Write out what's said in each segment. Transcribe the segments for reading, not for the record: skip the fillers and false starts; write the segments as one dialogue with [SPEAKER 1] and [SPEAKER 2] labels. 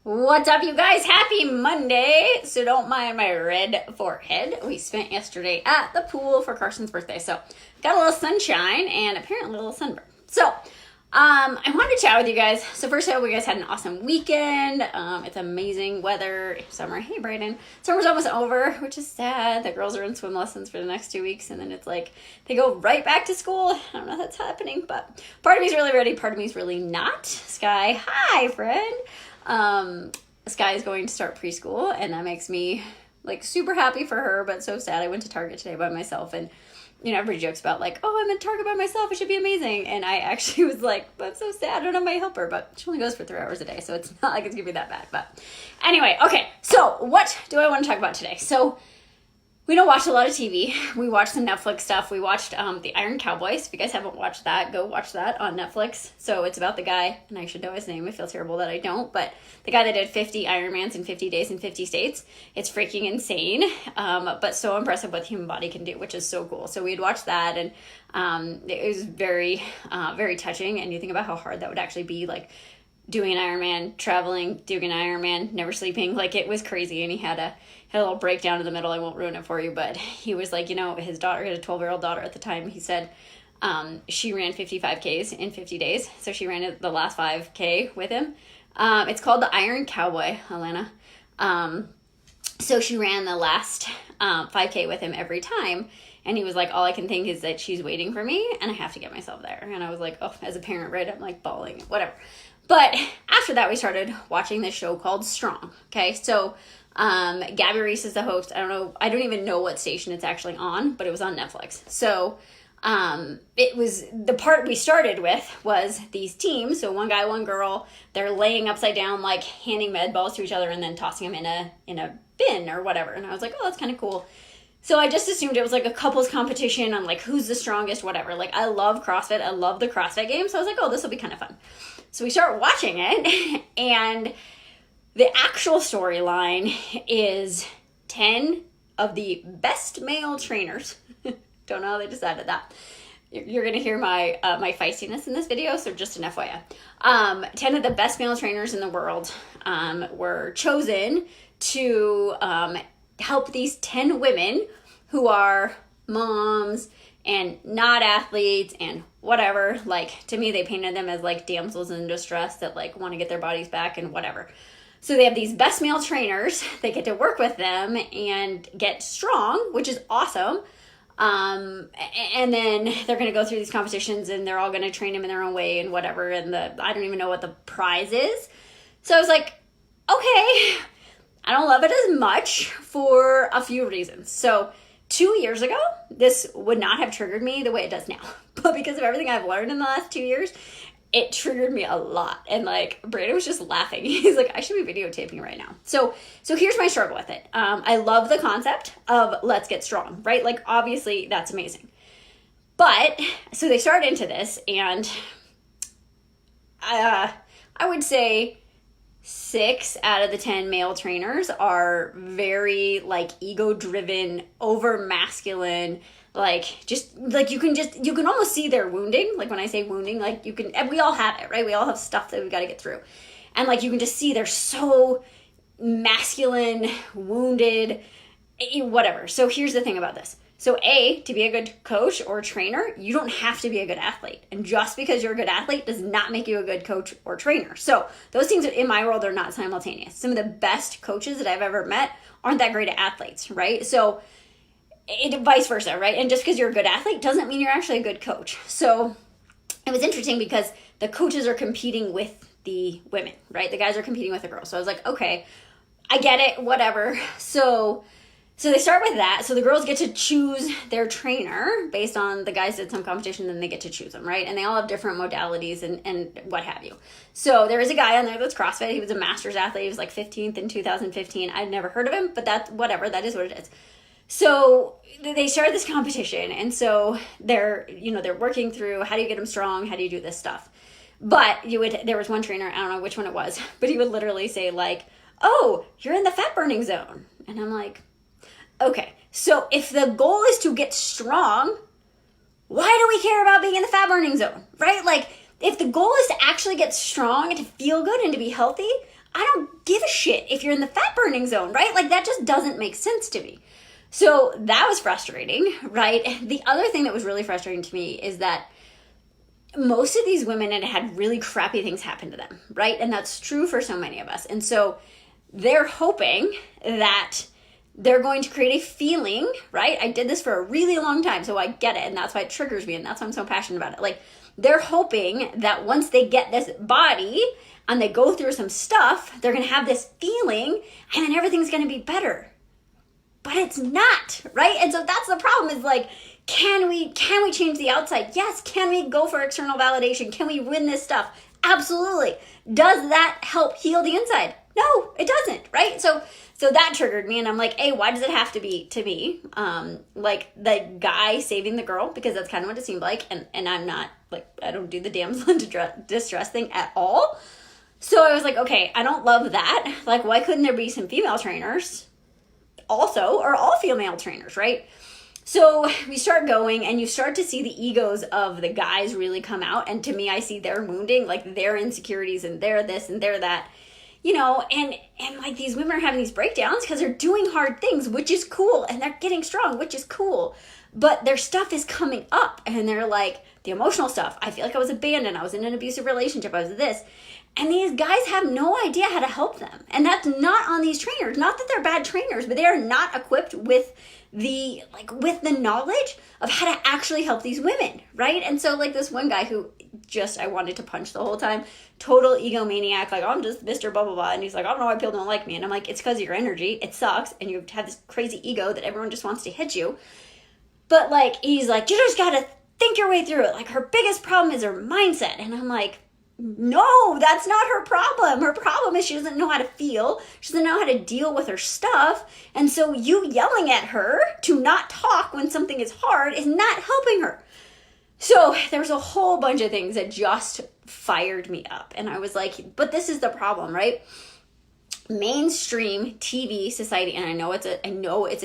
[SPEAKER 1] What's up, you guys? Happy Monday. So don't mind my red forehead. We spent yesterday at the pool for Carson's birthday. So got a little sunshine and apparently a little sunburn. So I wanted to chat with you guys. So first, I hope you guys had an awesome weekend. It's amazing weather. Summer. Hey, Brayden. Summer's almost over, which is sad. The girls are in swim lessons for the next 2 weeks, and then it's like they go right back to school. I don't know if that's happening, but part of me's really ready. Part of me's really not. Sky, hi, friend. Sky is going to start preschool, and that makes me like super happy for her, but so sad. I went to Target today by myself, and everybody jokes about like, oh, I'm in Target by myself, it should be amazing. And I actually was like, I'm so sad, I don't have my helper, but she only goes for 3 hours a day, so it's not like it's gonna be that bad. But anyway, okay, so what do I want to talk about today? So we don't watch a lot of TV. We watch some Netflix stuff. We watched The Iron Cowboys. If you guys haven't watched that, go watch that on Netflix. So it's about the guy, and I should know his name. I feel terrible that I don't, but the guy that did 50 Ironmans in 50 days in 50 states. It's freaking insane, but so impressive what the human body can do, which is so cool. So we had watched that, and it was very, very touching. And you think about how hard that would actually be, like doing an Ironman, traveling, doing an Ironman, never sleeping. Like, it was crazy. And he had a little breakdown in the middle. I won't ruin it for you, but he was like, his daughter, he had a 12-year-old daughter at the time. He said she ran 55 Ks in 50 days. So she ran the last 5K with him. It's called the Iron Cowboy, Alana. So she ran the last 5K with him every time. And he was like, all I can think is that she's waiting for me and I have to get myself there. And I was like, oh, as a parent, right? I'm like bawling, whatever. But after that, we started watching this show called Strong. Okay, so Gabby Reese is the host. I don't even know what station it's actually on, but it was on Netflix. So it was, the part we started with was these teams. So one guy, one girl, they're laying upside down, like handing med balls to each other and then tossing them in a bin or whatever. And I was like, oh, that's kind of cool. So I just assumed it was like a couples competition on like who's the strongest, whatever. Like, I love CrossFit. I love the CrossFit game. So I was like, oh, this will be kind of fun. So we start watching it, and the actual storyline is 10 of the best male trainers. Don't know how they decided that. You're going to hear my feistiness in this video, so just an FYI. 10 of the best male trainers in the world were chosen to help these 10 women who are moms and not athletes and whatever. Like, to me, they painted them as like damsels in distress that like want to get their bodies back and whatever. So they have these best male trainers. They get to work with them and get strong, which is awesome. And then they're going to go through these competitions, and they're all going to train them in their own way and whatever. And I don't even know what the prize is. So I was like, okay, I don't love it as much for a few reasons. So 2 years ago, this would not have triggered me the way it does now. But because of everything I've learned in the last 2 years, it triggered me a lot. And like, Brandon was just laughing. He's like, I should be videotaping right now. So here's my struggle with it. I love the concept of let's get strong, right? Like, obviously that's amazing. But so they start into this, and I would say 6 out of the 10 male trainers are very like ego-driven, over masculine, like just like you can almost see their wounding. Like, when I say wounding, like we all have it, right? We all have stuff that we got to get through. And like, you can just see they're so masculine, wounded, whatever. So here's the thing about this. So to be a good coach or trainer, you don't have to be a good athlete. And just because you're a good athlete does not make you a good coach or trainer. So those things in my world are not simultaneous. Some of the best coaches that I've ever met aren't that great at athletes, right? So vice versa, right? And just because you're a good athlete doesn't mean you're actually a good coach. So it was interesting because the coaches are competing with the women, right? The guys are competing with the girls. So I was like, okay, I get it, whatever. So they start with that. So the girls get to choose their trainer based on the guys did some competition, then they get to choose them, right? And they all have different modalities and what have you. So there is a guy on there that's CrossFit. He was a master's athlete. He was like 15th in 2015. I'd never heard of him, but that's whatever. That is what it is. So they started this competition. And so they're working through, how do you get them strong? How do you do this stuff? But there was one trainer, I don't know which one it was, but he would literally say like, oh, you're in the fat burning zone. And I'm like, okay, so if the goal is to get strong, why do we care about being in the fat burning zone, right? Like, if the goal is to actually get strong and to feel good and to be healthy, I don't give a shit if you're in the fat burning zone, right? Like that just doesn't make sense to me. So that was frustrating, right? The other thing that was really frustrating to me is that most of these women had really crappy things happen to them, right? And that's true for so many of us. And so they're hoping that they're going to create a feeling, right? I did this for a really long time, so I get it. And that's why it triggers me. And that's why I'm so passionate about it. Like, they're hoping that once they get this body and they go through some stuff, they're going to have this feeling and then everything's going to be better. But it's not, right? And so that's the problem, is like, can we change the outside? Yes. Can we go for external validation? Can we win this stuff? Absolutely. Does that help heal the inside? No, it doesn't, right? So that triggered me, and I'm like, hey, why does it have to be to me? Like the guy saving the girl, because that's kind of what it seemed like, and I'm not, like, I don't do the damsel in distress thing at all. So I was like, okay, I don't love that. Like, why couldn't there be some female trainers also, or all female trainers, right? So we start going, and you start to see the egos of the guys really come out. And to me, I see their wounding, like their insecurities, and their this and their that, you know, and like these women are having these breakdowns because they're doing hard things, which is cool. And they're getting strong, which is cool. But their stuff is coming up, and they're like, the emotional stuff. I feel like I was abandoned. I was in an abusive relationship. I was this. And these guys have no idea how to help them. And that's not on these trainers. Not that they're bad trainers, but they are not equipped with the knowledge of how to actually help these women, right? And so like this one guy who just, I wanted to punch the whole time, total egomaniac, like, I'm just Mr. blah, blah, blah. And he's like, I don't know why people don't like me. And I'm like, it's because of your energy. It sucks. And you have this crazy ego that everyone just wants to hit you. But like, he's like, you just got to think your way through it. Like, her biggest problem is her mindset. And I'm like, no, that's not her problem. Her problem is she doesn't know how to feel. She doesn't know how to deal with her stuff. And so you yelling at her to not talk when something is hard is not helping her. So there's a whole bunch of things that just fired me up. And I was like, but this is the problem, right? Mainstream TV society, and I know it's a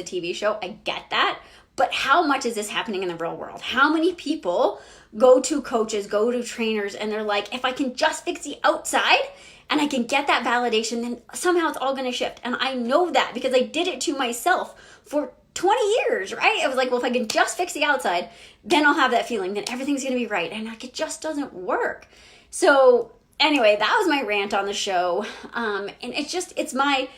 [SPEAKER 1] TV show. I get that. But how much is this happening in the real world? How many people go to coaches, go to trainers, and they're like, if I can just fix the outside and I can get that validation, then somehow it's all going to shift. And I know that because I did it to myself for 20 years, right? I was like, well, if I can just fix the outside, then I'll have that feeling, then everything's going to be right. And like, it just doesn't work. So anyway, that was my rant on the show. And it's my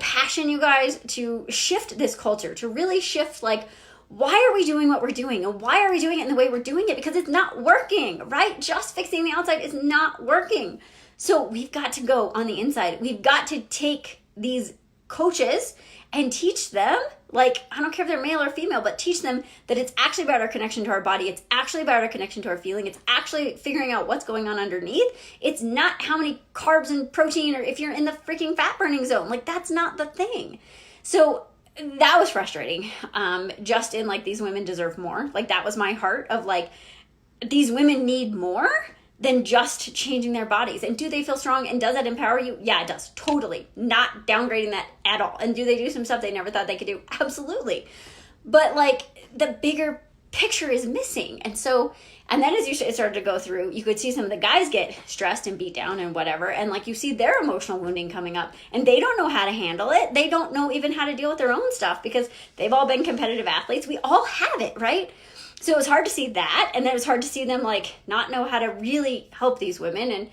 [SPEAKER 1] passion, you guys, to shift this culture, to really shift, like, why are we doing what we're doing? And why are we doing it in the way we're doing it? Because it's not working, right? Just fixing the outside is not working. So we've got to go on the inside. We've got to take these coaches and teach them, like, I don't care if they're male or female, but teach them that it's actually about our connection to our body. It's actually about our connection to our feeling. It's actually figuring out what's going on underneath. It's not how many carbs and protein, or if you're in the freaking fat burning zone. Like, that's not the thing. So that was frustrating. Just in like, these women deserve more. Like, that was my heart of like, these women need more than just changing their bodies. And do they feel strong? And does that empower you? Yeah, it does. Totally. Not downgrading that at all. And do they do some stuff they never thought they could do? Absolutely. But like, the bigger picture is missing. And then as it started to go through, you could see some of the guys get stressed and beat down and whatever. And like, you see their emotional wounding coming up, and they don't know how to handle it. They don't know even how to deal with their own stuff, because they've all been competitive athletes. We all have it, right? So it was hard to see that. And then it was hard to see them like not know how to really help these women. And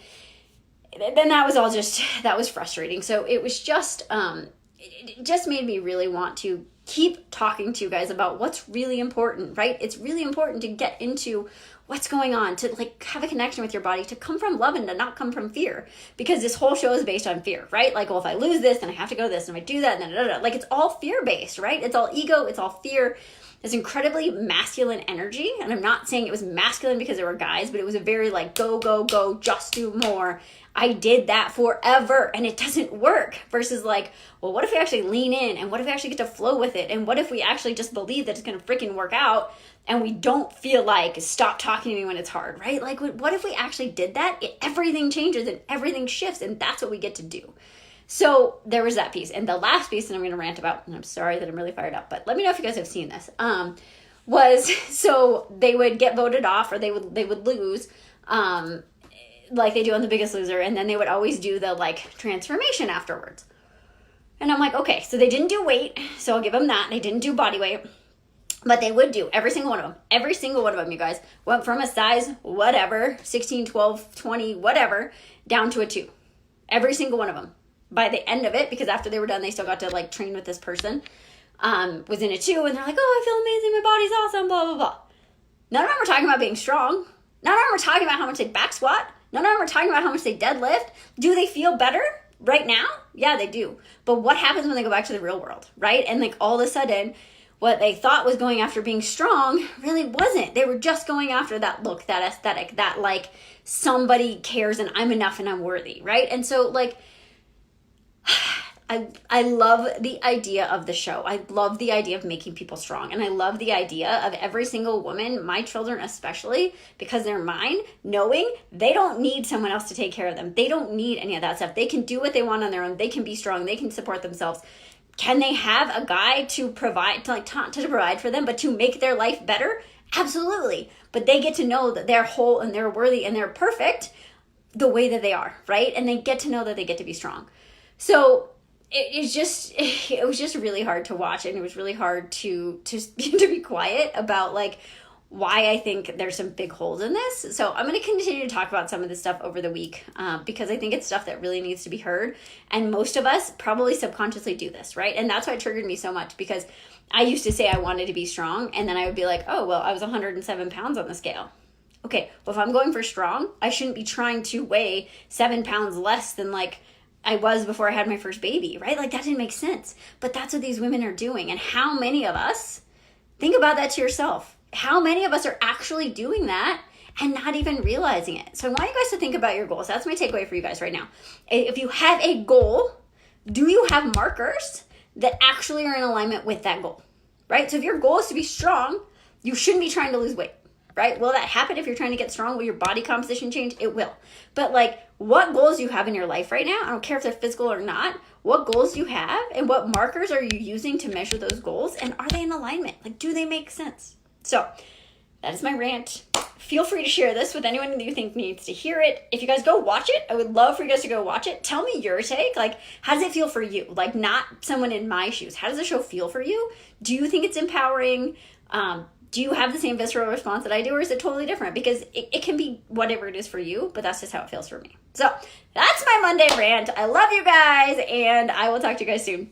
[SPEAKER 1] then that was frustrating. So it was just, it just made me really want to keep talking to you guys about what's really important, right? It's really important to get into what's going on, to like have a connection with your body, to come from love and to not come from fear, because this whole show is based on fear, right? Like, well, if I lose this, then I have to go this, and if I do that, then like, it's all fear based, right? It's all ego, it's all fear. This incredibly masculine energy. And I'm not saying it was masculine because there were guys, but it was a very like, go, go, go, just do more. I did that forever and it doesn't work. Versus like, well, what if we actually lean in, and what if we actually get to flow with it? And what if we actually just believe that it's going to freaking work out, and we don't feel like, stop talking to me when it's hard, right? Like, what if we actually did that? Everything changes and everything shifts, and that's what we get to do. So there was that piece. And the last piece that I'm going to rant about, and I'm sorry that I'm really fired up, but let me know if you guys have seen this, was, so they would get voted off, or they would lose, like they do on The Biggest Loser, and then they would always do the like transformation afterwards. And I'm like, okay, so they didn't do weight, so I'll give them that. They didn't do body weight, but they would do every single one of them. Every single one of them, you guys, went from a size whatever, 16, 12, 20, whatever, down to a 2. Every single one of them. By the end of it, because after they were done, they still got to like train with this person, was in a 2, and they're like, oh, I feel amazing, my body's awesome, blah, blah, blah. None of them were talking about being strong. None of them were talking about how much they back squat. None of them were talking about how much they deadlift. Do they feel better right now? Yeah, they do. But what happens when they go back to the real world, right? And like all of a sudden, what they thought was going after being strong really wasn't. They were just going after that look, that aesthetic, that like somebody cares and I'm enough and I'm worthy, right? And so like, I love the idea of the show. I love the idea of making people strong. And I love the idea of every single woman, my children especially, because they're mine, knowing they don't need someone else to take care of them. They don't need any of that stuff. They can do what they want on their own. They can be strong. They can support themselves. Can they have a guy to provide, to provide for them, but to make their life better? Absolutely. But they get to know that they're whole and they're worthy and they're perfect the way that they are, right? And they get to know that they get to be strong. So it was just really hard to watch, and it was really hard to be quiet about like why I think there's some big holes in this. So I'm going to continue to talk about some of this stuff over the week because I think it's stuff that really needs to be heard. And most of us probably subconsciously do this, right? And that's why it triggered me so much, because I used to say I wanted to be strong, and then I would be like, oh, well, I was 107 pounds on the scale. Okay, well, if I'm going for strong, I shouldn't be trying to weigh 7 pounds less than like I was before I had my first baby, right? Like that didn't make sense. But that's what these women are doing. And how many of us, think about that to yourself, how many of us are actually doing that and not even realizing it? So I want you guys to think about your goals. That's my takeaway for you guys right now. If you have a goal, do you have markers that actually are in alignment with that goal, right? So if your goal is to be strong, you shouldn't be trying to lose weight, right? Will that happen if you're trying to get strong? Will your body composition change? It will. But like, what goals do you have in your life right now? I don't care if they're physical or not. What goals do you have, and what markers are you using to measure those goals? And are they in alignment? Like, do they make sense? So that is my rant. Feel free to share this with anyone that you think needs to hear it. If you guys go watch it, I would love for you guys to go watch it. Tell me your take. Like, how does it feel for you? Like, not someone in my shoes. How does the show feel for you? Do you think it's empowering? Do you have the same visceral response that I do, or is it totally different? Because it can be whatever it is for you, but that's just how it feels for me. So that's my Monday rant. I love you guys, and I will talk to you guys soon.